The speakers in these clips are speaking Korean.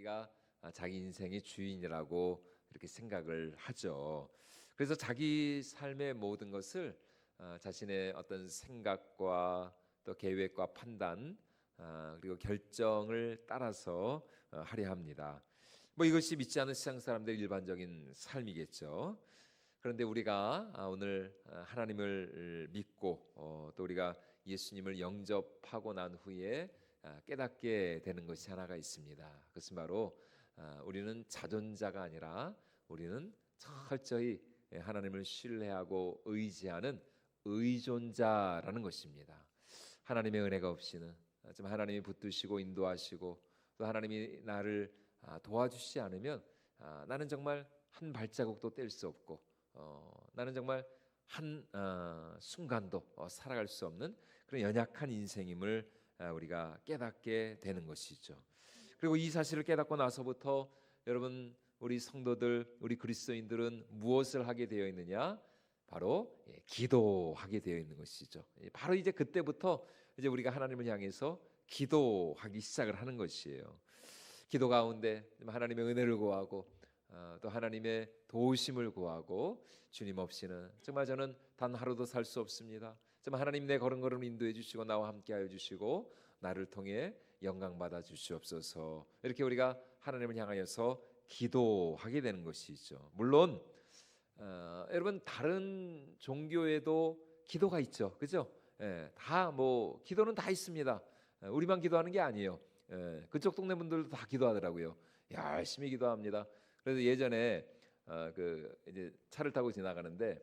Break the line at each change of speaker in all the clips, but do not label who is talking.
자기가 자기 인생의 주인이라고 이렇게 생각을 하죠. 그래서 자기 삶의 모든 것을 자신의 어떤 생각과 또 계획과 판단 그리고 결정을 따라서 하려 합니다. 뭐 이것이 믿지 않는 세상 사람들의 일반적인 삶이겠죠. 그런데 우리가 오늘 하나님을 믿고 또 우리가 예수님을 영접하고 난 후에 깨닫게 되는 것이 하나가 있습니다. 그것은 바로 우리는 자존자가 아니라 우리는 철저히 하나님을 신뢰하고 의지하는 의존자라는 것입니다. 하나님의 은혜가 없이는 좀 하나님이 붙드시고 인도하시고 또 하나님이 나를 도와주시지 않으면 나는 정말 한 발자국도 뗄 수 없고 나는 정말 한 순간도 살아갈 수 없는 그런 연약한 인생임을 우리가 깨닫게 되는 것이죠. 그리고 이 사실을 깨닫고 나서부터 여러분 우리 성도들 우리 그리스도인들은 무엇을 하게 되어 있느냐? 바로 기도하게 되어 있는 것이죠. 바로 이제 그때부터 이제 우리가 하나님을 향해서 기도하기 시작을 하는 것이에요. 기도 가운데 하나님의 은혜를 구하고 또 하나님의 도우심을 구하고 주님 없이는 정말 저는 단 하루도 살 수 없습니다. 정말 하나님 내 걸음걸음 인도해 주시고 나와 함께하여 주시고 나를 통해 영광 받아 주시옵소서. 이렇게 우리가 하나님을 향하여서 기도하게 되는 것이죠. 물론 여러분 다른 종교에도 기도가 있죠, 그죠? 다 뭐 기도는 다 있습니다. 우리만 기도하는 게 아니에요. 그쪽 동네 분들도 다 기도하더라고요. 열심히 기도합니다. 그래서 예전에 그 이제 차를 타고 지나가는데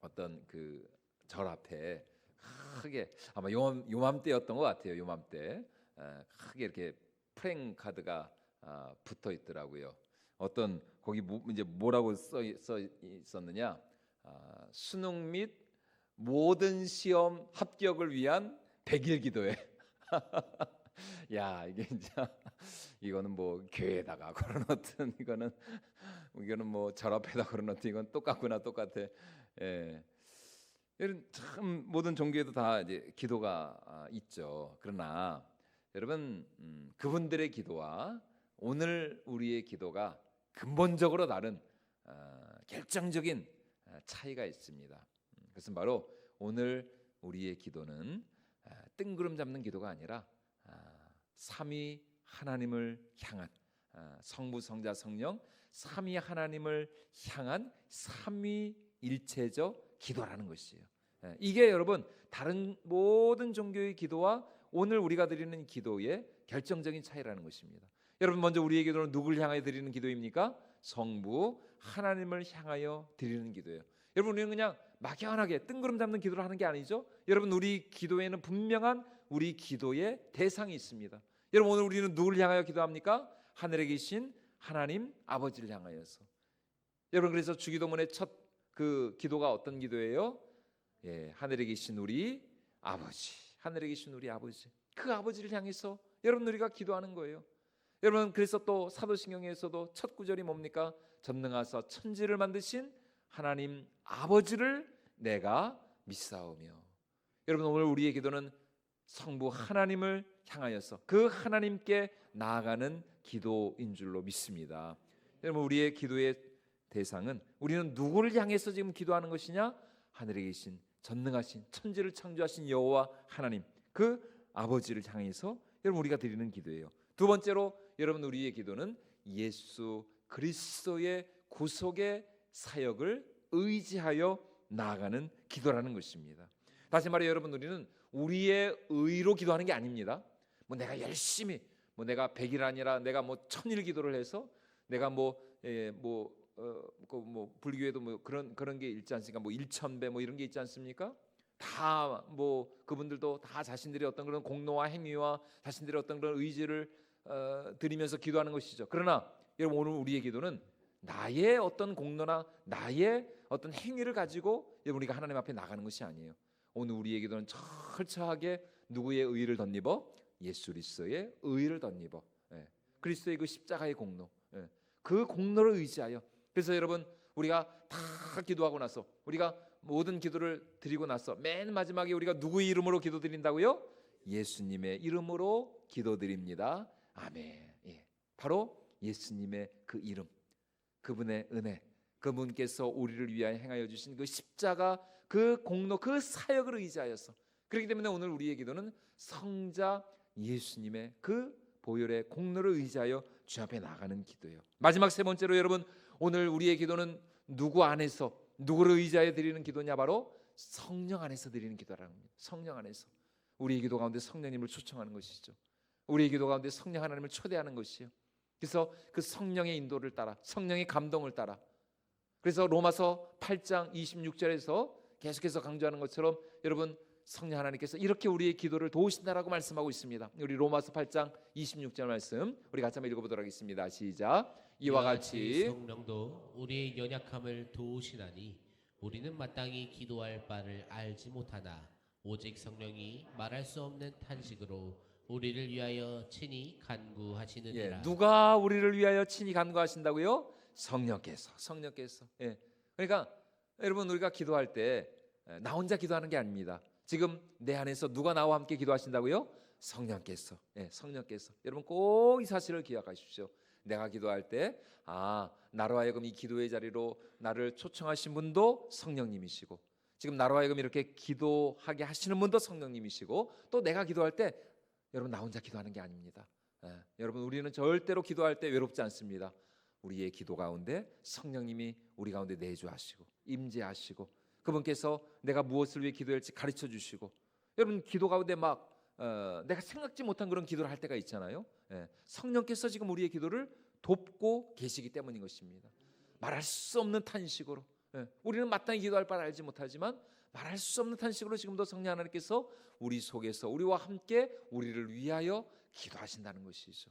어떤 그 절 앞에 크게 아마 요맘때였던 것 같아요. 요맘때 크게 이렇게 프랭 카드가 붙어 있더라고요. 어떤 거기 이제 뭐라고 써 있었느냐? 수능 및 모든 시험 합격을 위한 100일 기도회. 야, 이게 진짜 이거는 뭐 교회에다가 걸어놓든 이거는 뭐 절 앞에다 걸어놓든 이건 똑같구나 똑같아. 예. 여러분 참 모든 종교에도 다 이제 기도가 있죠. 그러나 여러분 그분들의 기도와 오늘 우리의 기도가 근본적으로 다른 결정적인 차이가 있습니다. 그것은 바로 오늘 우리의 기도는 뜬구름 잡는 기도가 아니라 삼위 하나님을 향한 성부 성자 성령 삼위 하나님을 향한 삼위일체적 기도라는 것이에요. 이게 여러분 다른 모든 종교의 기도와 오늘 우리가 드리는 기도의 결정적인 차이라는 것입니다. 여러분 먼저 우리의 기도는 누구를 향하여 드리는 기도입니까? 성부 하나님을 향하여 드리는 기도예요. 여러분 우리는 그냥 막연하게 뜬구름 잡는 기도를 하는 게 아니죠. 여러분 우리 기도에는 분명한 우리 기도의 대상이 있습니다. 여러분 오늘 우리는 누구를 향하여 기도합니까? 하늘에 계신 하나님 아버지를 향하여서. 여러분 그래서 주기도문의 첫 그 기도가 어떤 기도예요? 하늘에 계신 우리 아버지, 하늘에 계신 우리 아버지, 그 아버지를 향해서 여러분 우리가 기도하는 거예요. 여러분 그래서 또 사도신경에서도 첫 구절이 뭡니까? 전능하사 천지를 만드신 하나님 아버지를 내가 믿사오며. 여러분 오늘 우리의 기도는 성부 하나님을 향하여서 그 하나님께 나아가는 기도인 줄로 믿습니다. 여러분 우리의 기도의 대상은 우리는 누구를 향해서 지금 기도하는 것이냐? 하늘에 계신 전능하신 천지를 창조하신 여호와 하나님 그 아버지를 향해서 여러분 우리가 드리는 기도예요. 두 번째로 여러분 우리의 기도는 예수 그리스도의 구속의 사역을 의지하여 나아가는 기도라는 것입니다. 다시 말해 여러분 우리는 우리의 의로 기도하는 게 아닙니다. 뭐 내가 열심히 뭐 내가 100일 아니라 내가 뭐 1000일 기도를 해서 내가 불교에도 뭐 그런 게 있지 않습니까? 뭐 1000배 뭐 이런 게 있지 않습니까? 다 뭐 그분들도 다 자신들의 어떤 그런 공로와 행위와 자신들의 어떤 그런 의지를 드리면서 기도하는 것이죠. 그러나 여러분 오늘 우리의 기도는 나의 어떤 공로나 나의 어떤 행위를 가지고 여러분 우리가 하나님 앞에 나가는 것이 아니에요. 오늘 우리의 기도는 철저하게 누구의 의의를 덧입어? 예수 그리스도의 의의를 덧입어. 그리스도의 그 십자가의 공로, 그 공로를 의지하여. 그래서 여러분 우리가 다 기도하고 나서 우리가 모든 기도를 드리고 나서 맨 마지막에 우리가 누구의 이름으로 기도드린다고요? 예수님의 이름으로 기도드립니다. 아멘. 바로 예수님의 그 이름, 그분의 은혜, 그분께서 우리를 위하여 행하여 주신 그 십자가, 그 공로, 그 사역을 의지하여서, 그렇기 때문에 오늘 우리의 기도는 성자 예수님의 그 보혈의 공로를 의지하여 주 앞에 나가는 기도예요. 마지막 세 번째로 여러분, 오늘 우리의 기도는 누구 안에서, 누구를 의지하여 드리는 기도냐? 바로 성령 안에서 드리는 기도라는 겁니다. 성령 안에서 우리의 기도 가운데 성령님을 초청하는 것이죠. 우리의 기도 가운데 성령 하나님을 초대하는 것이요. 그래서 그 성령의 인도를 따라, 성령의 감동을 따라, 그래서 로마서 8장 26절에서 계속해서 강조하는 것처럼 여러분, 성령 하나님께서 이렇게 우리의 기도를 도우신다라고 말씀하고 있습니다. 우리 로마서 8장 26절 말씀 우리 같이 한번 읽어보도록 하겠습니다. 시작. 이와 같이
성령도 우리의 연약함을 도우시나니 우리는 마땅히 기도할 바를 알지 못하나 오직 성령이 말할 수 없는 탄식으로 우리를 위하여 친히 간구하시느니라.
누가 우리를 위하여 친히 간구하신다고요? 성령께서. 그러니까 여러분, 우리가 기도할 때 나 혼자 기도하는 게 아닙니다. 지금 내 안에서 누가 나와 함께 기도하신다고요? 성령께서. 여러분 꼭 이 사실을 기억하십시오. 내가 기도할 때 나로 하여금 이 기도의 자리로 나를 초청하신 분도 성령님이시고, 지금 나로 하여금 이렇게 기도하게 하시는 분도 성령님이시고, 또 내가 기도할 때 여러분 나 혼자 기도하는 게 아닙니다. 여러분, 우리는 절대로 기도할 때 외롭지 않습니다. 우리의 기도 가운데 성령님이 우리 가운데 내주하시고 임재하시고, 그분께서 내가 무엇을 위해 기도할지 가르쳐 주시고, 여러분 기도 가운데 막 내가 생각지 못한 그런 기도를 할 때가 있잖아요. 성령께서 지금 우리의 기도를 돕고 계시기 때문인 것입니다. 말할 수 없는 탄식으로, 우리는 마땅히 기도할 바를 알지 못하지만 말할 수 없는 탄식으로 지금도 성령 하나님께서 우리 속에서 우리와 함께 우리를 위하여 기도하신다는 것이죠.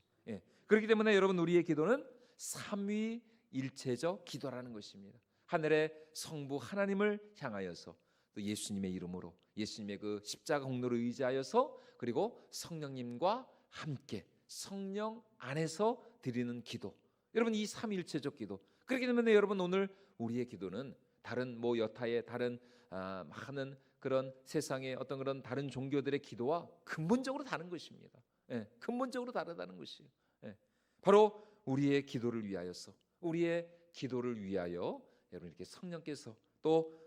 그렇기 때문에 여러분, 우리의 기도는 삼위일체적 기도라는 것입니다. 하늘의 성부 하나님을 향하여서, 또 예수님의 이름으로, 예수님의 그 십자가 공로를 의지하여서, 그리고 성령님과 함께 성령 안에서 드리는 기도, 여러분 이 삼위일체적 기도. 그렇기 때문에 여러분, 오늘 우리의 기도는 다른 여타의 다른 많은 그런 세상의 어떤 그런 다른 종교들의 기도와 근본적으로 다른 것입니다. 근본적으로 다르다는 것이에요. 바로 우리의 기도를 위하여서, 우리의 기도를 위하여 여러분 이렇게 성령께서, 또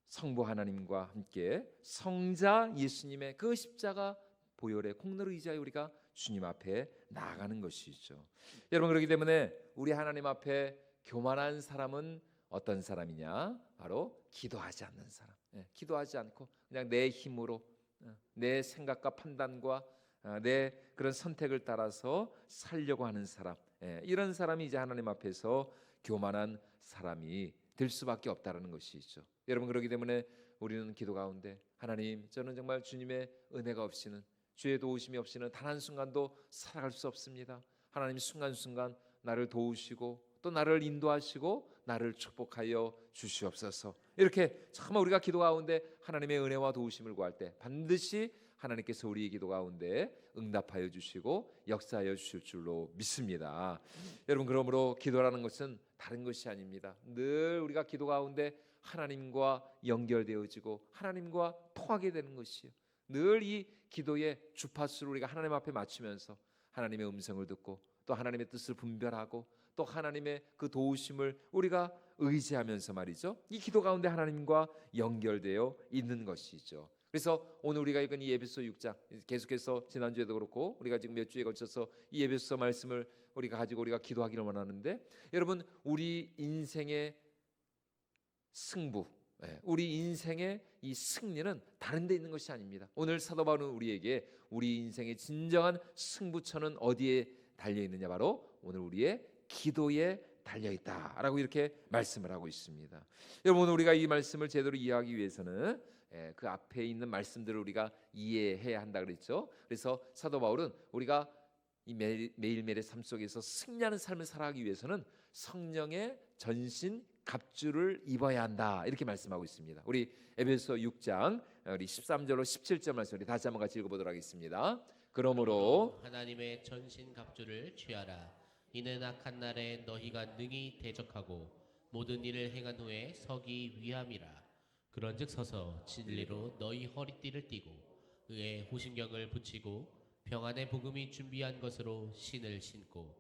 성부 하나님과 함께 성자 예수님의 그 십자가 보혈의 공로를 의지하여 우리가 주님 앞에 나아가는 것이죠. 여러분, 그렇기 때문에 우리 하나님 앞에 교만한 사람은 어떤 사람이냐? 바로 기도하지 않는 사람. 기도하지 않고 그냥 내 힘으로, 내 생각과 판단과 내 그런 선택을 따라서 살려고 하는 사람, 이런 사람이 이제 하나님 앞에서 교만한 사람이 될 수밖에 없다는 것이죠. 여러분, 그렇기 때문에 우리는 기도 가운데 하나님, 저는 정말 주님의 은혜가 없이는, 주의 도우심이 없이는 단 한순간도 살아갈 수 없습니다. 하나님, 순간순간 나를 도우시고 또 나를 인도하시고 나를 축복하여 주시옵소서. 이렇게 정말 우리가 기도 가운데 하나님의 은혜와 도우심을 구할 때 반드시 하나님께서 우리의 기도 가운데 응답하여 주시고 역사하여 주실 줄로 믿습니다. 여러분, 그러므로 기도라는 것은 다른 것이 아닙니다. 늘 우리가 기도 가운데 하나님과 연결되어지고 하나님과 통하게 되는 것이요, 늘 이 기도의 주파수를 우리가 하나님 앞에 맞추면서 하나님의 음성을 듣고 또 하나님의 뜻을 분별하고 또 하나님의 그 도우심을 우리가 의지하면서 말이죠, 이 기도 가운데 하나님과 연결되어 있는 것이죠. 그래서 오늘 우리가 읽은 이 에베소 6장, 계속해서 지난주에도 그렇고 우리가 지금 몇 주에 걸쳐서 이 에베소 말씀을 우리가 가지고 우리가 기도하기를 원하는데, 여러분, 우리 인생의 승부, 우리 인생의 이 승리는 다른 데 있는 것이 아닙니다. 오늘 사도 바울은 우리에게 우리 인생의 진정한 승부처는 어디에 달려 있느냐? 바로 오늘 우리의 기도에 달려 있다라고 이렇게 말씀을 하고 있습니다. 여러분, 오늘 우리가 이 말씀을 제대로 이해하기 위해서는 그 앞에 있는 말씀들을 우리가 이해해야 한다 그랬죠. 그래서 사도 바울은 우리가 이 매일매일의 삶 속에서 승리하는 삶을 살아가기 위해서는 성령의 전신 갑주를 입어야 한다, 이렇게 말씀하고 있습니다. 우리 에베소 6장 우리 13절로 17절 말씀 우리 다시 한번 같이 읽어보도록 하겠습니다. 그러므로
하나님의 전신 갑주를 취하라. 이는 악한 날에 너희가 능히 대적하고 모든 일을 행한 후에 서기 위함이라. 그런즉 서서 진리로 너희 허리띠를 띠고 의의 호심경을 붙이고 평안의 복음이 준비한 것으로 신을 신고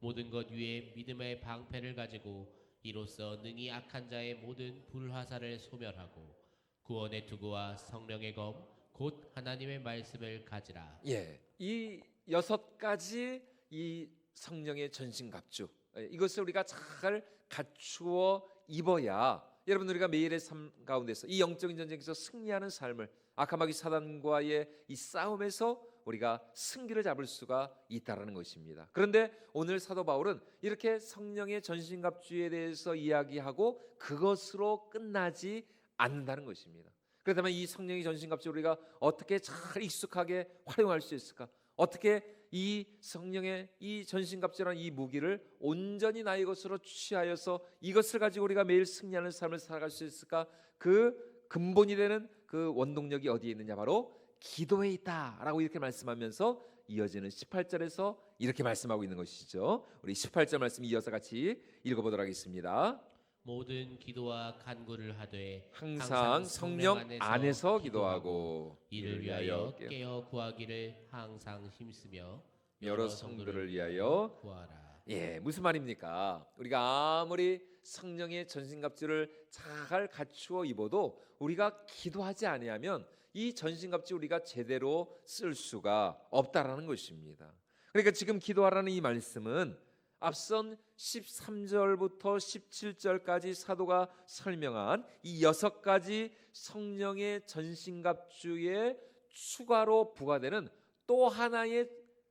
모든 것 위에 믿음의 방패를 가지고 이로써 능히 악한 자의 모든 불화살을 소멸하고 구원의 투구와 성령의 검 곧 하나님의 말씀을 가지라.
예, 이 6가지 이 성령의 전신갑주, 이것을 우리가 잘 갖추어 입어야 여러분 우리가 매일의 삶 가운데서 이 영적인 전쟁에서 승리하는 삶을, 악한 마귀 사단과의 이 싸움에서 우리가 승기를 잡을 수가 있다라는 것입니다. 그런데 오늘 사도 바울은 이렇게 성령의 전신갑주에 대해서 이야기하고 그것으로 끝나지 않는다는 것입니다. 그렇다면 이 성령의 전신갑주를 우리가 어떻게 잘 익숙하게 활용할 수 있을까? 어떻게 이 성령의 이 전신갑주라는 이 무기를 온전히 나의 것으로 취하여서 이것을 가지고 우리가 매일 승리하는 삶을 살아갈 수 있을까? 그 근본이 되는 그 원동력이 어디에 있느냐? 바로 기도에 있다라고 이렇게 말씀하면서 이어지는 18절에서 이렇게 말씀하고 있는 것이죠. 우리 18절 말씀 이어서 같이 읽어보도록 하겠습니다.
모든 기도와 간구를 하되
항상 성령 안에서 기도하고
이를 위하여 깨어 구하기를 항상 힘쓰며
여러 성도를 위하여
구하라.
예, 무슨 말입니까? 우리가 아무리 성령의 전신갑주를 잘 갖추어 입어도 우리가 기도하지 아니하면 이 전신갑주 우리가 제대로 쓸 수가 없다라는 것입니다. 그러니까 지금 기도하라는 이 말씀은 앞선 13절부터 17절까지 사도가 설명한 이 6가지 성령의 전신갑주에 추가로 부과되는 또 하나의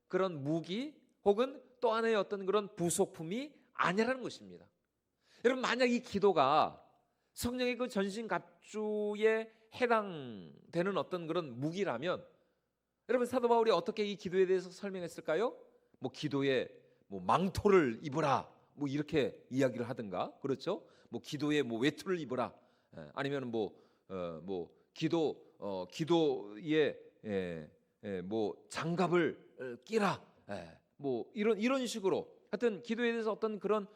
그런 무기 혹은 또 하나의 어떤 그런 부속품이 아니라는 것입니다. 여러분, 만약 이 기도가 성령의 그 전신갑주에 해당되는 어떤 그런 무기라면 여러분, 사도 바울이 어떻게 이 기도에 대해서 설명했을까요? 뭐 기도에 뭐 망토를 입으라, 뭐 이렇게 이야기를 하든가, 그렇죠? 뭐 기도에 뭐 외투를 입으라, 아니면 기도에 뭐 장갑을 끼라, 뭐 이런 식으로 하여튼 기도에 대해서 어떤 그런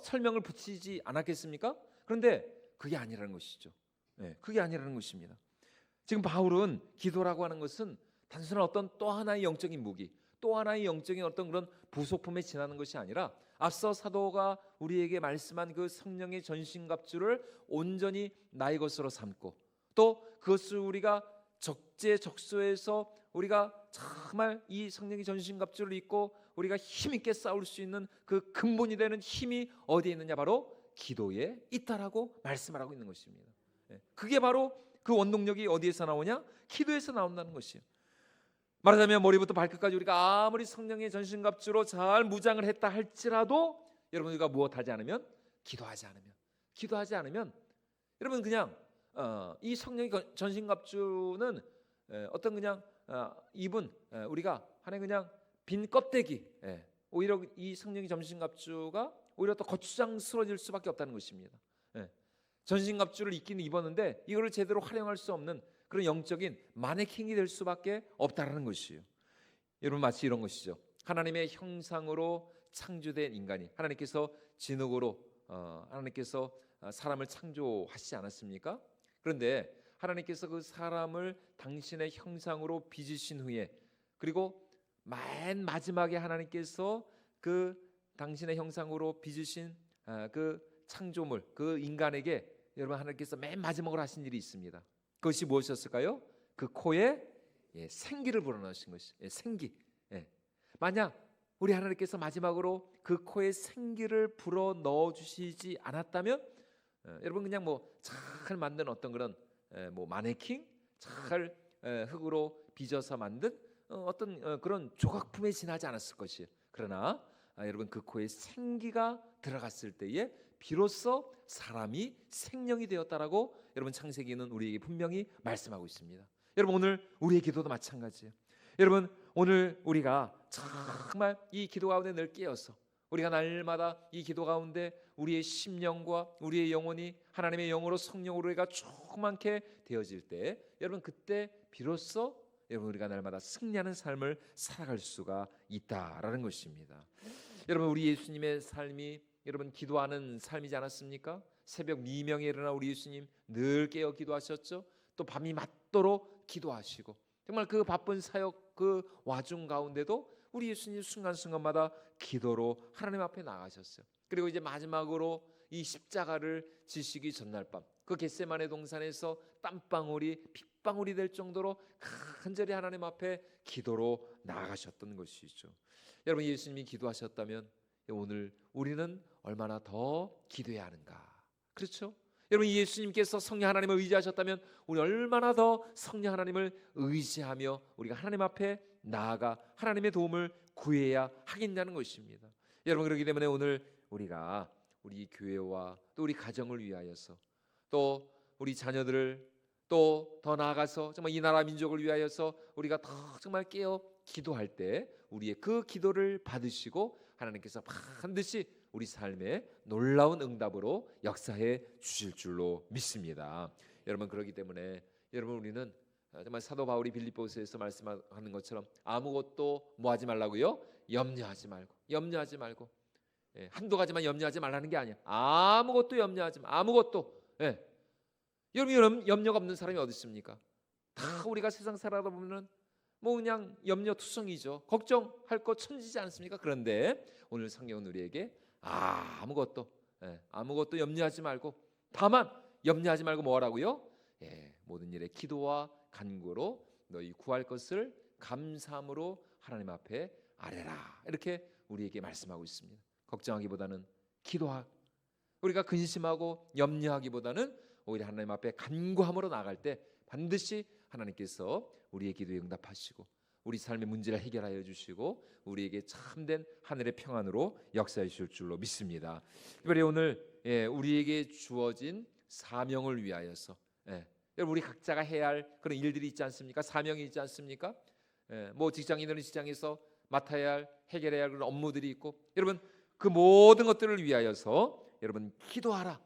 설명을 붙이지 않았겠습니까? 그런데 그게 아니라는 것이죠. 그게 아니라는 것입니다. 지금 바울은 기도라고 하는 것은 단순한 어떤 또 하나의 영적인 무기, 또 하나의 영적인 어떤 그런 부속품에 지나는 것이 아니라 앞서 사도가 우리에게 말씀한 그 성령의 전신갑주를 온전히 나의 것으로 삼고 또 그것을 우리가 적재적소에서 우리가 정말 이 성령의 전신갑주를 입고 우리가 힘있게 싸울 수 있는 그 근본이 되는 힘이 어디에 있느냐? 바로 기도에 있다라고 말씀을 하고 있는 것입니다. 그게 바로 그 원동력이 어디에서 나오냐? 기도에서 나온다는 것이에요. 말하자면 머리부터 발끝까지 우리가 아무리 성령의 전신갑주로 잘 무장을 했다 할지라도 여러분 우리가 무엇하지 않으면, 기도하지 않으면 여러분 그냥 이 성령의 전신갑주는 어떤 그냥 입은 우리가 하나의 그냥 빈 껍데기, 오히려 이 성령의 전신갑주가 오히려 더 거추장스러워질 수밖에 없다는 것입니다. 전신갑주를 입기는 입었는데 이거를 제대로 활용할 수 없는 그런 영적인 마네킹이 될 수밖에 없다라는 것이에요. 여러분, 마치 이런 것이죠. 하나님의 형상으로 창조된 인간이, 하나님께서 진흙으로 하나님께서 사람을 창조하시지 않았습니까? 그런데 하나님께서 그 사람을 당신의 형상으로 빚으신 후에, 그리고 맨 마지막에 하나님께서 그 당신의 형상으로 빚으신 그 창조물, 그 인간에게 여러분 하나님께서 맨 마지막으로 하신 일이 있습니다. 그것이 무엇이었을까요? 그 코에 생기를 불어넣으신 것이, 생기. 만약 우리 하나님께서 마지막으로 그 코에 생기를 불어넣어 주시지 않았다면 여러분 그냥 뭐 잘 만든 어떤 그런 뭐 마네킹, 잘 흙으로 빚어서 만든 어떤 그런 조각품에 지나지 않았을 것이에요. 그러나 여러분 그 코에 생기가 들어갔을 때에 비로소 사람이 생명이 되었다라고 여러분 창세기는 우리에게 분명히 말씀하고 있습니다. 여러분 오늘 우리의 기도도 마찬가지예요. 여러분 오늘 우리가 정말 이 기도 가운데 늘 깨어서 우리가 날마다 이 기도 가운데 우리의 심령과 우리의 영혼이 하나님의 영으로 성령으로 우리가 충만케 되어질 때 여러분 그때 비로소 여러분 우리가 날마다 승리하는 삶을 살아갈 수가 있다라는 것입니다. 여러분 우리 예수님의 삶이 여러분 기도하는 삶이지 않았습니까? 새벽 미명에 일어나 우리 예수님 늘 깨어 기도하셨죠. 또 밤이 맞도록 기도하시고 정말 그 바쁜 사역 그 와중 가운데도 우리 예수님 순간순간마다 기도로 하나님 앞에 나가셨어요. 그리고 이제 마지막으로 이 십자가를 지시기 전날 밤, 그 겟세마네 동산에서 땀방울이 핏방울이 될 정도로 간절히 하나님 앞에 기도로 나아가셨던 것이죠. 여러분, 예수님이 기도하셨다면 오늘 우리는 얼마나 더 기도해야 하는가? 그렇죠? 여러분, 예수님께서 성령 하나님을 의지하셨다면 우리 얼마나 더 성령 하나님을 의지하며 우리가 하나님 앞에 나아가 하나님의 도움을 구해야 하겠냐는 것입니다. 여러분, 그렇기 때문에 오늘 우리가 우리 교회와 또 우리 가정을 위하여서, 또 우리 자녀들을, 또 더 나아가서 정말 이 나라 민족을 위하여서 우리가 더 정말 깨어 기도할 때 우리의 그 기도를 받으시고 하나님께서 반드시 우리 삶에 놀라운 응답으로 역사해 주실 줄로 믿습니다. 여러분, 그렇기 때문에 여러분, 우리는 정말 사도 바울이 빌립보서에서 말씀하는 것처럼 아무것도 뭐 하지 말라고요? 염려하지 말고 한두 가지만 염려하지 말라는 게 아니야. 아무것도 염려하지 마. 아무것도. 여러분, 염려가 없는 사람이 어디 있습니까? 다 우리가 세상 살아다 보면은 뭐 그냥 염려투성이죠. 걱정할 거 천지지 않습니까? 그런데 오늘 성경은 우리에게 아무것도 염려하지 말고, 다만 염려하지 말고 뭐 하라고요? 모든 일에 기도와 간구로 너희 구할 것을 감사함으로 하나님 앞에 아뢰라. 이렇게 우리에게 말씀하고 있습니다. 걱정하기보다는 기도하, 우리가 근심하고 염려하기보다는 오히려 하나님 앞에 간구함으로 나아갈 때 반드시 하나님께서 우리의 기도에 응답하시고 우리 삶의 문제를 해결하여 주시고 우리에게 참된 하늘의 평안으로 역사해 주실 줄로 믿습니다. 특별히 오늘 우리에게 주어진 사명을 위하여서 여러분, 우리 각자가 해야 할 그런 일들이 있지 않습니까? 사명이 있지 않습니까? 뭐 직장인들은 직장에서 맡아야 할, 해결해야 할 그런 업무들이 있고, 여러분, 그 모든 것들을 위하여서 여러분 기도하라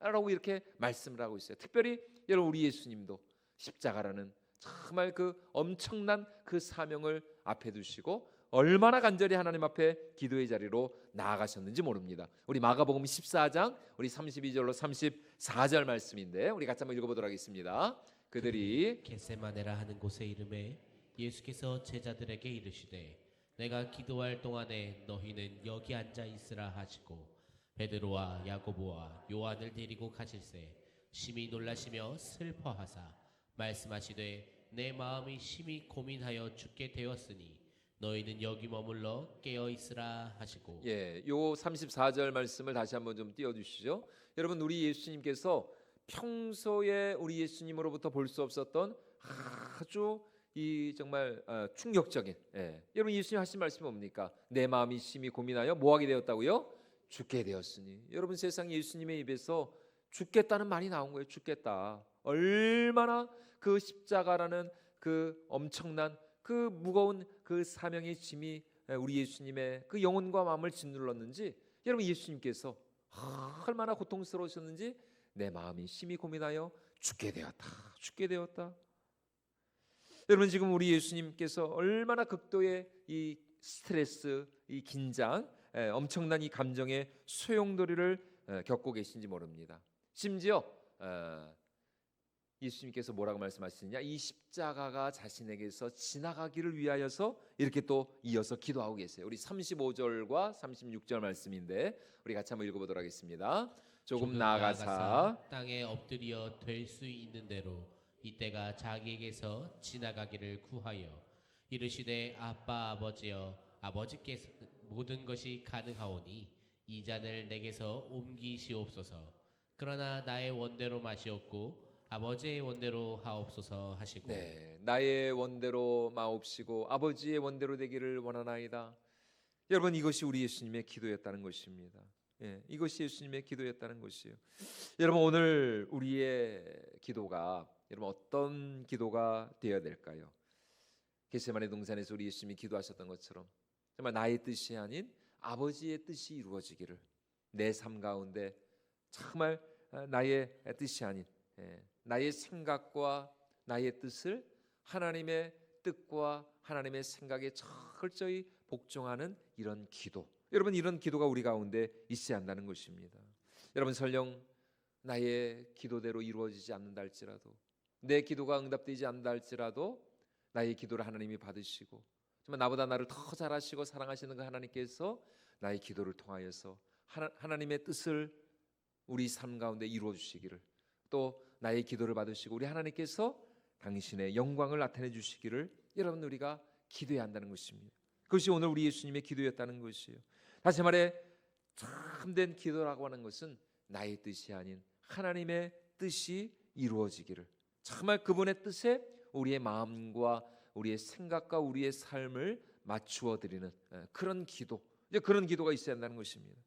라고 이렇게 말씀을 하고 있어요. 특별히 여러분, 우리 예수님도 십자가라는 정말 그 엄청난 그 사명을 앞에 두시고 얼마나 간절히 하나님 앞에 기도의 자리로 나아가셨는지 모릅니다. 우리 마가복음 14장 우리 32절로 34절 말씀인데 우리 같이 한번 읽어보도록 하겠습니다. 그들이
겟세마네라 하는 곳에 이름에 예수께서 제자들에게 이르시되 내가 기도할 동안에 너희는 여기 앉아 있으라 하시고 베드로와 야고보와 요한을 데리고 가실새 심히 놀라시며 슬퍼하사 말씀하시되 내 마음이 심히 고민하여 죽게 되었으니 너희는 여기 머물러 깨어 있으라 하시고.
요 34절 말씀을 다시 한번 좀 띄워주시죠. 여러분, 우리 예수님께서 평소에 우리 예수님으로부터 볼 수 없었던 아주 이 정말 충격적인 여러분, 예수님 하신 말씀이 뭡니까? 내 마음이 심히 고민하여 뭐하게 되었다고요? 죽게 되었으니. 여러분, 세상 예수님의 입에서 죽겠다는 말이 나온 거예요. 죽겠다. 얼마나 그 십자가라는 그 엄청난 그 무거운 그 사명의 짐이 우리 예수님의 그 영혼과 마음을 짓눌렀는지, 여러분, 예수님께서 얼마나 고통스러우셨는지 내 마음이 심히 고민하여 죽게 되었다. 여러분, 지금 우리 예수님께서 얼마나 극도의 이 스트레스, 이 긴장, 엄청난 이 감정의 소용돌이를 겪고 계신지 모릅니다. 심지어 예수님께서 뭐라고 말씀하시느냐, 이 십자가가 자신에게서 지나가기를 위하여서 이렇게 또 이어서 기도하고 계세요. 우리 35절과 36절 말씀인데 우리 같이 한번 읽어보도록 하겠습니다. 조금 나아가사
땅에 엎드려 될 수 있는 대로 이때가 자기에게서 지나가기를 구하여 이르시되 아빠 아버지여 아버지께서 모든 것이 가능하오니 이 잔을 내게서 옮기시옵소서. 그러나 나의 원대로 마시옵고 아버지의 원대로 하옵소서 하시고.
나의 원대로 마옵시고 아버지의 원대로 되기를 원하나이다. 여러분, 이것이 우리 예수님의 기도였다는 것입니다. 이것이 예수님의 기도였다는 것이에요. 여러분, 오늘 우리의 기도가 여러분 어떤 기도가 되어야 될까요? 겟세마네 동산에서 우리 예수님이 기도하셨던 것처럼 정말 나의 뜻이 아닌 아버지의 뜻이 이루어지기를, 내 삶 가운데 정말 나의 뜻이 아닌 나의 생각과 나의 뜻을 하나님의 뜻과 하나님의 생각에 철저히 복종하는 이런 기도, 여러분, 이런 기도가 우리 가운데 있어야 한다는 것입니다. 여러분, 설령 나의 기도대로 이루어지지 않는다 할지라도, 내 기도가 응답되지 않는다 할지라도 나의 기도를 하나님이 받으시고 정말 나보다 나를 더 잘 아시고 사랑하시는 그 하나님께서 나의 기도를 통하여서 하나님의 뜻을 우리 삶 가운데 이루어 주시기를, 또 나의 기도를 받으시고 우리 하나님께서 당신의 영광을 나타내 주시기를 여러분 우리가 기도해야 한다는 것입니다. 그것이 오늘 우리 예수님의 기도였다는 것이에요. 다시 말해 참된 기도라고 하는 것은 나의 뜻이 아닌 하나님의 뜻이 이루어지기를, 정말 그분의 뜻에 우리의 마음과 우리의 생각과 우리의 삶을 맞추어 드리는 그런 기도, 그런 기도가 있어야 한다는 것입니다.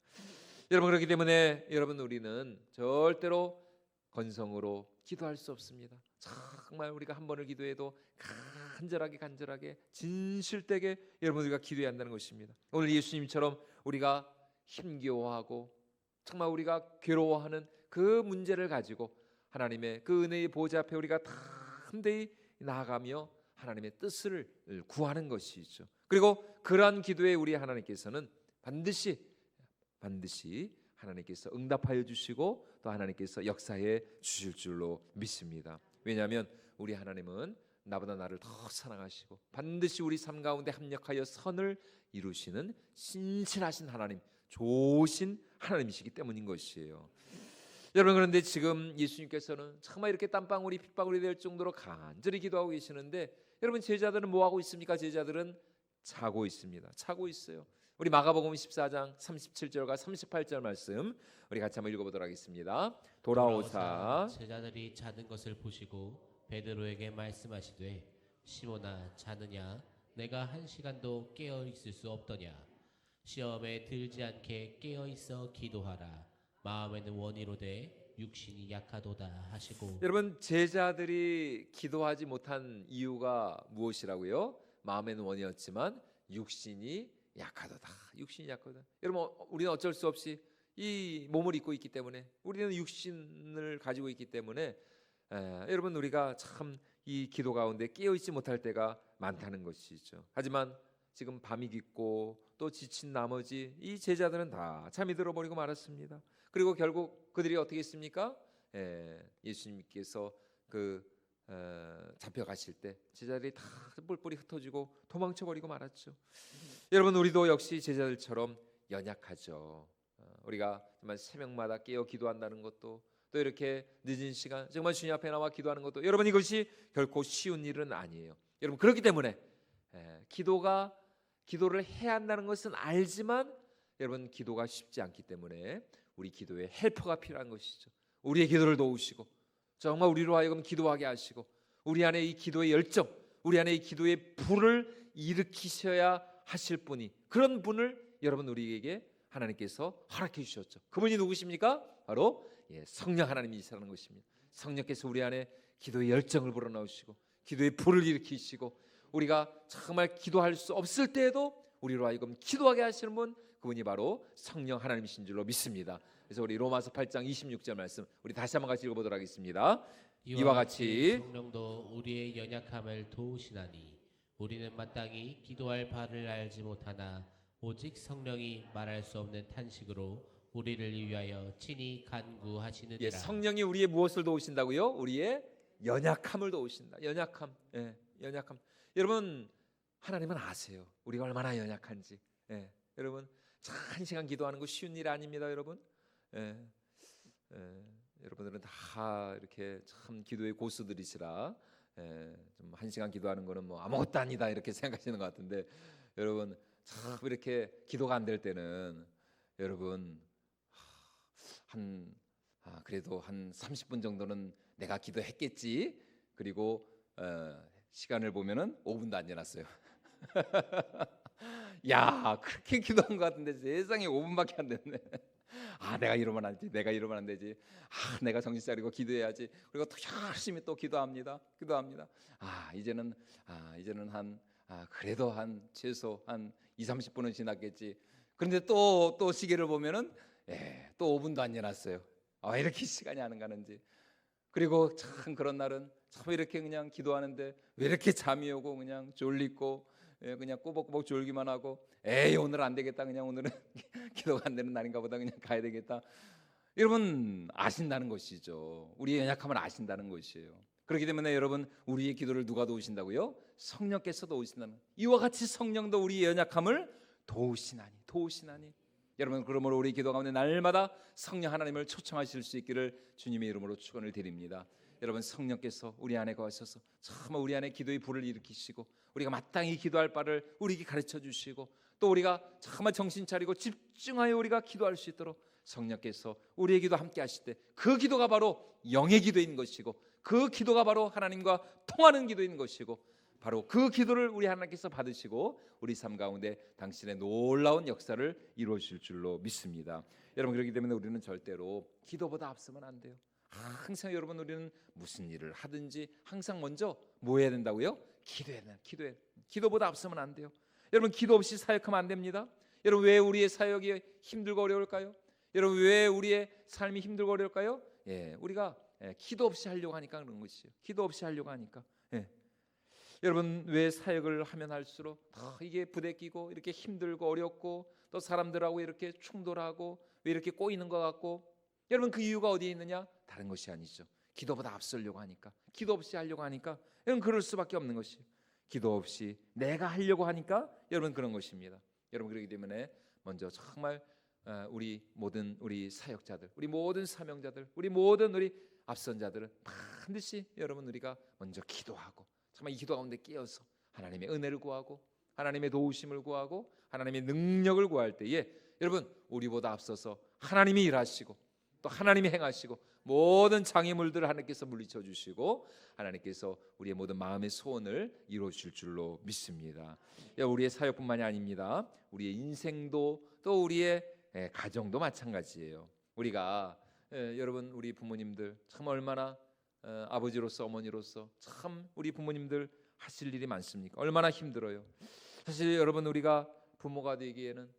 여러분, 그렇기 때문에 여러분 우리는 절대로 건성으로 기도할 수 없습니다. 정말 우리가 한 번을 기도해도 간절하게 진실되게 여러분 우리가 기도해야 한다는 것입니다. 오늘 예수님처럼 우리가 힘겨워하고 정말 우리가 괴로워하는 그 문제를 가지고 하나님의 그 은혜의 보좌 앞에 우리가 담대히 나아가며 하나님의 뜻을 구하는 것이죠. 그리고 그러한 기도에 우리 하나님께서는 반드시 하나님께서 응답하여 주시고 또 하나님께서 역사해 주실 줄로 믿습니다. 왜냐하면 우리 하나님은 나보다 나를 더 사랑하시고 반드시 우리 삶 가운데 합력하여 선을 이루시는 신실하신 하나님, 좋으신 하나님이시기 때문인 것이에요. 여러분, 그런데 지금 예수님께서는 정말 이렇게 땀방울이 핏방울이 될 정도로 간절히 기도하고 계시는데 여러분, 제자들은 뭐 하고 있습니까? 제자들은 자고 있습니다. 자고 있어요. 우리 마가복음 14장 37절과 38절 말씀 우리 같이 한번 읽어보도록 하겠습니다. 돌아오사
제자들이 자는 것을 보시고 베드로에게 말씀하시되 시몬아, 자느냐? 내가 한 시간도 깨어 있을 수 없더냐? 시험에 들지 않게 깨어 있어 기도하라. 마음에는 원이로되 육신이 약하도다 하시고. 여러분,
제자들이 기도하지 못한 이유가 무엇이라고요? 마음에는 원이었지만 육신이 약하도다. 육신이 약하다. 여러분, 우리는 어쩔 수 없이 이 몸을 입고 있기 때문에, 우리는 육신을 가지고 있기 때문에 여러분 우리가 참 이 기도 가운데 깨어 있지 못할 때가 많다는 것이죠. 하지만 지금 밤이 깊고 또 지친 나머지 이 제자들은 다 잠이 들어버리고 말았습니다. 그리고 결국 그들이 어떻게 했습니까? 예수님께서 잡혀가실 때 제자들이 다 뿔뿔이 흩어지고 도망쳐버리고 말았죠. 여러분, 우리도 역시 제자들처럼 연약하죠. 우리가 정말 새벽마다 깨어 기도한다는 것도, 또 이렇게 늦은 시간 정말 주님 앞에 나와 기도하는 것도, 여러분 이것이 결코 쉬운 일은 아니에요. 여러분, 그렇기 때문에 기도를 해야 한다는 것은 알지만 여러분 기도가 쉽지 않기 때문에 우리 기도에 헬퍼가 필요한 것이죠. 우리의 기도를 도우시고 정말 우리로 하여금 기도하게 하시고 우리 안에 이 기도의 열정, 우리 안에 이 기도의 불을 일으키셔야 하실 분이, 그런 분을 여러분 우리에게 하나님께서 허락해 주셨죠. 그분이 누구십니까? 바로 성령 하나님이시라는 것입니다. 성령께서 우리 안에 기도의 열정을 불어넣으시고 기도의 불을 일으키시고 우리가 정말 기도할 수 없을 때에도 우리로 하여금 기도하게 하시는 분, 그분이 바로 성령 하나님이신 줄로 믿습니다. 그래서 우리 로마서 8장 26절 말씀 우리 다시 한번 같이 읽어보도록 하겠습니다. 이와 같이
성령도 우리의 연약함을 도우시나니 우리는 마땅히 기도할 바를 알지 못하나 오직 성령이 말할 수 없는 탄식으로 우리를 위하여 친히 간구하시느니라.
성령이 우리의 무엇을 도우신다고요? 우리의 연약함을 도우신다. 연약함. 연약함. 여러분, 하나님은 아세요. 우리가 얼마나 연약한지. 여러분, 한 시간 기도하는 거 쉬운 일 아닙니다, 여러분. 여러분들은 다 이렇게 참 기도의 고수들이시라 좀 한 시간 기도하는 거는 뭐 아무것도 아니다 이렇게 생각하시는 것 같은데, 여러분 참 이렇게 기도가 안 될 때는 여러분 그래도 한 30분 정도는 내가 기도했겠지. 그리고 시간을 보면은 5분도 안 지났어요. 야, 그렇게 기도한 것 같은데 세상에 5분밖에 안 됐네. 내가 이러면 안 되지, 내가 이러면 안 되지. 내가 정신 차리고 기도해야지. 그리고 또 열심히 또 기도합니다. 이제는 그래도 한 최소 한 2-30분은 지났겠지. 그런데 또 시계를 보면은 또 5분도 안 지났어요. 왜 이렇게 시간이 안 가는지. 그리고 참 그런 날은 참 이렇게 그냥 기도하는데 왜 이렇게 잠이 오고 그냥 졸리고 그냥 꼬박꼬박 졸기만 하고 오늘 안 되겠다, 그냥 오늘은 기도가 안 되는 날인가 보다, 그냥 가야 되겠다. 여러분 아신다는 것이죠. 우리의 연약함을 아신다는 것이에요.
그렇기 때문에 여러분, 우리의 기도를 누가 도우신다고요? 성령께서 도우신다는, 이와 같이 성령도 우리의 연약함을 도우시나니. 여러분, 그러므로 우리 기도 가운데 날마다 성령 하나님을 초청하실 수 있기를 주님의 이름으로 축원을 드립니다. 여러분, 성령께서 우리 안에 거하셔서 정말 우리 안에 기도의 불을 일으키시고 우리가 마땅히 기도할 바를 우리에게 가르쳐 주시고 또 우리가 정말 정신 차리고 집중하여 우리가 기도할 수 있도록 성령께서 우리의 기도 함께 하실 때 그 기도가 바로 영의 기도인 것이고 그 기도가 바로 하나님과 통하는 기도인 것이고 바로 그 기도를 우리 하나님께서 받으시고 우리 삶 가운데 당신의 놀라운 역사를 이루어질 줄로 믿습니다. 여러분, 그렇기 때문에 우리는 절대로 기도보다 앞서면 안 돼요. 항상 여러분, 우리는 무슨 일을 하든지 항상 먼저 뭐 해야 된다고요? 기도해야 돼요. 기도보다 앞서면 안 돼요. 여러분, 기도 없이 사역하면 안 됩니다. 여러분, 왜 우리의 사역이 힘들고 어려울까요? 여러분, 왜 우리의 삶이 힘들고 어려울까요? 우리가 기도 없이 하려고 하니까 그런 것이에요. 기도 없이 하려고 하니까. 여러분, 왜 사역을 하면 할수록 이게 부대끼고 이렇게 힘들고 어렵고 또 사람들하고 이렇게 충돌하고 왜 이렇게 꼬이는 것 같고, 여러분, 그 이유가 어디에 있느냐? 다른 것이 아니죠. 기도보다 앞서려고 하니까, 기도 없이 하려고 하니까 여러분, 그럴 수밖에 없는 것이에요. 기도 없이 내가 하려고 하니까 여러분, 그런 것입니다. 여러분, 그렇기 때문에 먼저 정말 우리 모든 우리 사역자들, 우리 모든 사명자들, 우리 모든 우리 앞선 자들은 반드시 여러분, 우리가 먼저 기도하고 정말 이 기도 가운데 끼어서 하나님의 은혜를 구하고 하나님의 도우심을 구하고 하나님의 능력을 구할 때에 여러분, 우리보다 앞서서 하나님이 일하시고 또 하나님이 행하시고 모든 장애물들을 하나님께서 물리쳐 주시고 하나님께서 우리의 모든 마음의 소원을 이루어 주실 줄로 믿습니다. 우리의 사역뿐만이 아닙니다. 우리의 인생도 또 우리의 가정도 마찬가지예요. 우리가 여러분, 우리 부모님들 참 얼마나 아버지로서 어머니로서 참 우리 부모님들 하실 일이 많습니까? 얼마나 힘들어요. 사실 여러분, 우리가 부모가 되기에는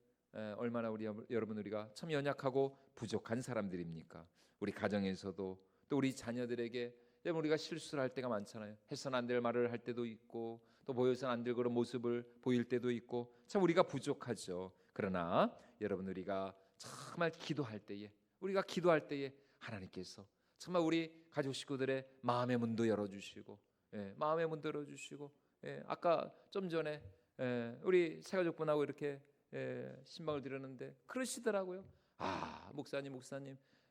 얼마나 여러분, 우리가 참 연약하고 부족한 사람들입니까? 우리 가정에서도 또 우리 자녀들에게 여러분, 우리가 실수를 할 때가 많잖아요. 해서는 안 될 말을 할 때도 있고 또 보여서는 안 될 그런 모습을 보일 때도 있고 참 우리가 부족하죠. 그러나 여러분, 우리가 정말 기도할 때에 하나님께서 정말 우리 가족 식구들의 마음의 문도 열어주시고 마음의 문도 열어주시고 아까 좀 전에 우리 새가족분하고 이렇게 신방을 드렸는데 그러시더라고요. 목사님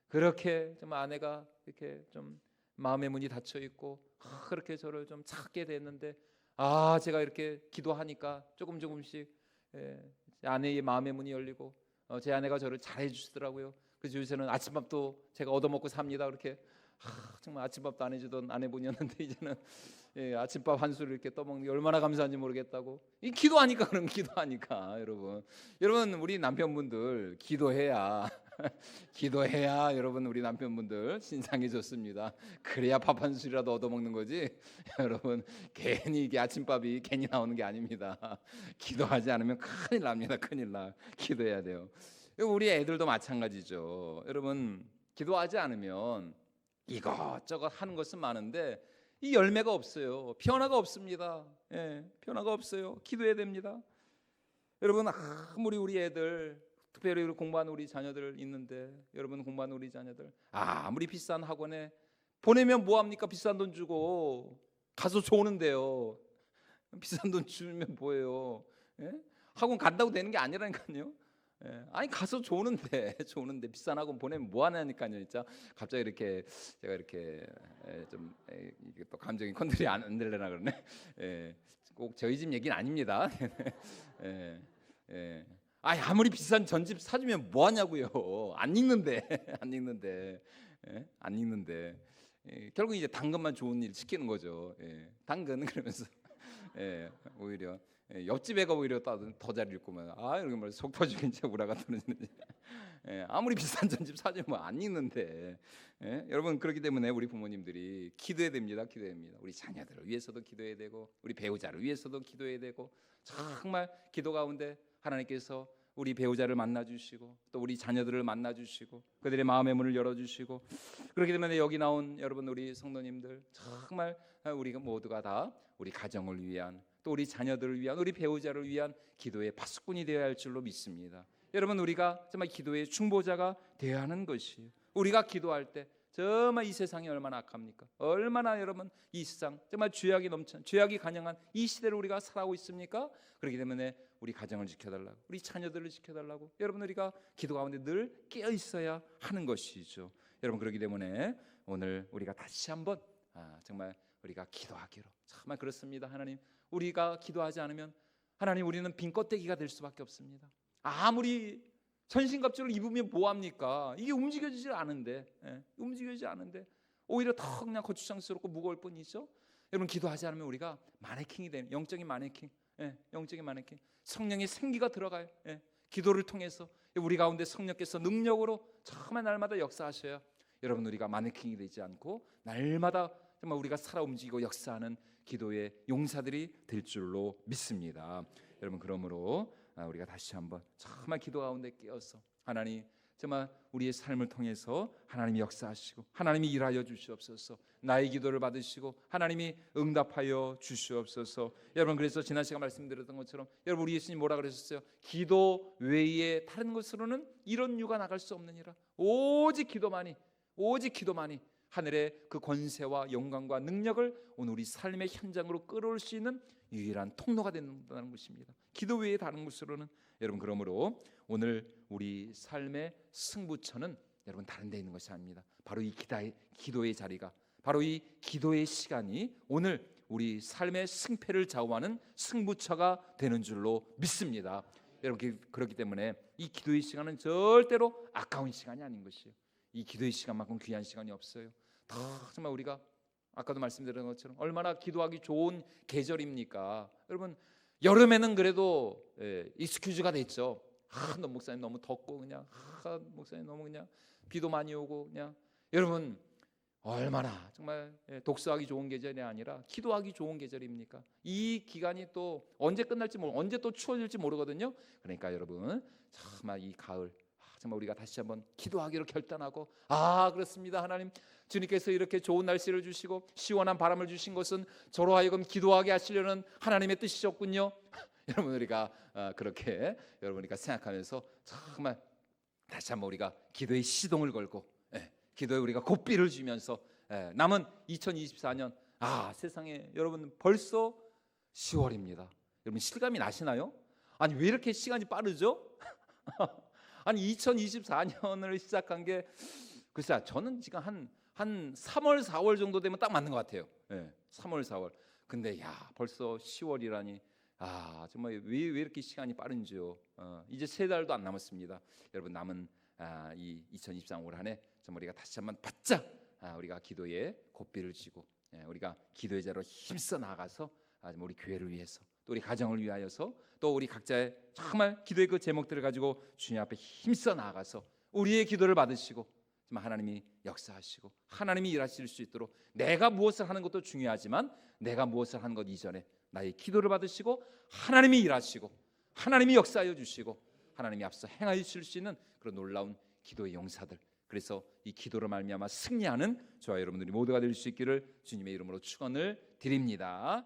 그렇게 정말 아내가 이렇게 좀 마음의 문이 닫혀 있고 그렇게 저를 좀 찾게 됐는데 제가 이렇게 기도하니까 조금씩 아내의 마음의 문이 열리고 제 아내가 저를 잘해 주시더라고요. 그래서 요새는 아침밥도 제가 얻어먹고 삽니다. 그렇게 정말 아침밥도 안 해주던 아내분이었는데 이제는 아침밥 한 수를 이렇게 떠먹는 게 얼마나 감사한지 모르겠다고. 이 기도하니까 그런 기도하니까 여러분 우리 남편분들 기도해야 여러분, 우리 남편분들 신상이 좋습니다. 그래야 밥 한 술이라도 얻어먹는 거지. 여러분, 괜히 이게 아침밥이 괜히 나오는 게 아닙니다. 기도하지 않으면 큰일 납니다. 큰일 나. 기도해야 돼요. 우리 애들도 마찬가지죠. 여러분, 기도하지 않으면 이것저것 하는 것은 많은데 이 열매가 없어요. 변화가 없습니다. 변화가 없어요. 기도해야 됩니다. 여러분, 아무리 우리 애들, 특별히 공부하는 우리 자녀들 있는데 여러분, 공부하는 우리 자녀들 아무리 비싼 학원에 보내면 뭐합니까? 비싼 돈 주고 가서 좋은데요. 비싼 돈 주면 뭐예요? 학원 간다고 되는 게 아니라니까요. 아니, 가서 좋은데 비싼 학원 보내면 뭐하냐니까요. 진짜 갑자기 이렇게 제가 이렇게 좀 이게 또 감정이 컨트롤이 안 되려나 그러네. 꼭 저희 집 얘기는 아닙니다. 아무리 비싼 전집 사주면 뭐하냐고요. 안 읽는데 결국 이제 당근만 좋은 일 시키는 거죠. 당근 그러면서 오히려 옆집 애가 오히려 더 잘 읽고만 이런 말 속 터지게 이제 우라가 떨어지는데 아무리 비싼 전집 사주면 안 읽는데 여러분, 그렇기 때문에 우리 부모님들이 기도해야 됩니다. 우리 자녀들을 위해서도 기도해야 되고 우리 배우자를 위해서도 기도해야 되고 정말 기도 가운데 하나님께서 우리 배우자를 만나주시고 또 우리 자녀들을 만나주시고 그들의 마음의 문을 열어주시고 그렇기 때문에 여기 나온 여러분, 우리 성도님들 정말 우리가 모두가 다 우리 가정을 위한 또 우리 자녀들을 위한 우리 배우자를 위한 기도의 파수꾼이 되어야 할 줄로 믿습니다. 여러분, 우리가 정말 기도의 중보자가 되어야 하는 것이에요. 우리가 기도할 때 정말 이 세상이 얼마나 악합니까? 얼마나 여러분 이 세상 정말 죄악이 넘치는, 죄악이 간영한 이 시대를 우리가 살아가고 있습니까? 그렇기 때문에 우리 가정을 지켜달라고, 우리 자녀들을 지켜달라고 여러분 우리가 기도 가운데 늘 깨어 있어야 하는 것이죠. 여러분 그렇기 때문에 오늘 우리가 다시 한번 정말 우리가 기도하기로, 정말 그렇습니다. 하나님, 우리가 기도하지 않으면 하나님 우리는 빈 껍데기가 될 수밖에 없습니다. 아무리 전신갑주를 입으면 뭐합니까? 이게 움직여지지 않은데, 움직여지지 않은데 오히려 더 그냥 거추장스럽고 무거울 뿐이죠. 여러분 기도하지 않으면 우리가 마네킹이 되는, 영적인 마네킹, 영적인 마네킹, 성령의 생기가 들어가요. 기도를 통해서 우리 가운데 성령께서 능력으로 정말 날마다 역사하셔야 여러분 우리가 마네킹이 되지 않고 날마다 정말 우리가 살아 움직이고 역사하는 기도의 용사들이 될 줄로 믿습니다. 여러분 그러므로 우리가 다시 한번 정말 기도 가운데 깨어서 하나님 정말 우리의 삶을 통해서 하나님이 역사하시고 하나님이 일하여 주시옵소서. 나의 기도를 받으시고 하나님이 응답하여 주시옵소서. 여러분 그래서 지난 시간 말씀드렸던 것처럼 여러분 우리 예수님 뭐라 그러셨어요? 기도 외에 다른 것으로는 이런 유가 나갈 수 없느니라. 오직 기도만이, 오직 기도만이 하늘의 그 권세와 영광과 능력을 오늘 우리 삶의 현장으로 끌어올 수 있는 유일한 통로가 된다는 것입니다. 기도 외에 다른 것으로는 여러분 그러므로 오늘 우리 삶의 승부처는 여러분 다른 데 있는 것이 아닙니다. 바로 이 기도의 자리가, 바로 이 기도의 시간이 오늘 우리 삶의 승패를 좌우하는 승부처가 되는 줄로 믿습니다. 여러분 그렇기 때문에 이 기도의 시간은 절대로 아까운 시간이 아닌 것이에요. 이 기도의 시간만큼 귀한 시간이 없어요. 다 정말 우리가 아까도 말씀드린 것처럼 얼마나 기도하기 좋은 계절입니까? 여러분 여름에는 그래도 익스큐즈가 됐죠. 너무 목사님 너무 덥고 그냥 목사님 너무 그냥 비도 많이 오고 그냥 여러분 얼마나 정말 독서하기 좋은 계절이 아니라 기도하기 좋은 계절입니까? 이 기간이 또 언제 끝날지 모르고 언제 또 추워질지 모르거든요. 그러니까 여러분 정말 이 가을 정말 우리가 다시 한번 기도하기로 결단하고 그렇습니다. 하나님 주님께서 이렇게 좋은 날씨를 주시고 시원한 바람을 주신 것은 저로 하여금 기도하게 하시려는 하나님의 뜻이셨군요. 여러분 우리가 그렇게 여러분 우리가 생각하면서 정말 다시 한번 우리가 기도의 시동을 걸고 기도에 우리가 고삐를 주면서 남은 2024년 세상에 여러분 벌써 10월입니다. 여러분 실감이 나시나요? 아니 왜 이렇게 시간이 빠르죠? 아니 2024년을 시작한 게 글쎄 저는 지금 한 3월 4월 정도 되면 딱 맞는 것 같아요. 3월 4월. 근데 벌써 10월이라니 정말 왜 이렇게 시간이 빠른지요. 이제 3달도 안 남았습니다. 여러분 남은 이 2023 올 한 해 정말 우리가 다시 한번 바짝 우리가 기도에 고삐를 쥐고 우리가 기도의 자로 힘써 나아가서 우리 교회를 위해서 또 우리 가정을 위하여서 또 우리 각자의 정말 기도의 그 제목들을 가지고 주님 앞에 힘써 나아가서 우리의 기도를 받으시고 정말 하나님이 역사하시고 하나님이 일하실 수 있도록 내가 무엇을 하는 것도 중요하지만 내가 무엇을 하는 것 이전에 나의 기도를 받으시고 하나님이 일하시고 하나님이 역사하여 주시고 하나님이 앞서 행하여 주실 수 있는 그런 놀라운 기도의 용사들, 그래서 이 기도로 말미암아 승리하는 저와 여러분들이 모두가 될 수 있기를 주님의 이름으로 축원을 드립니다.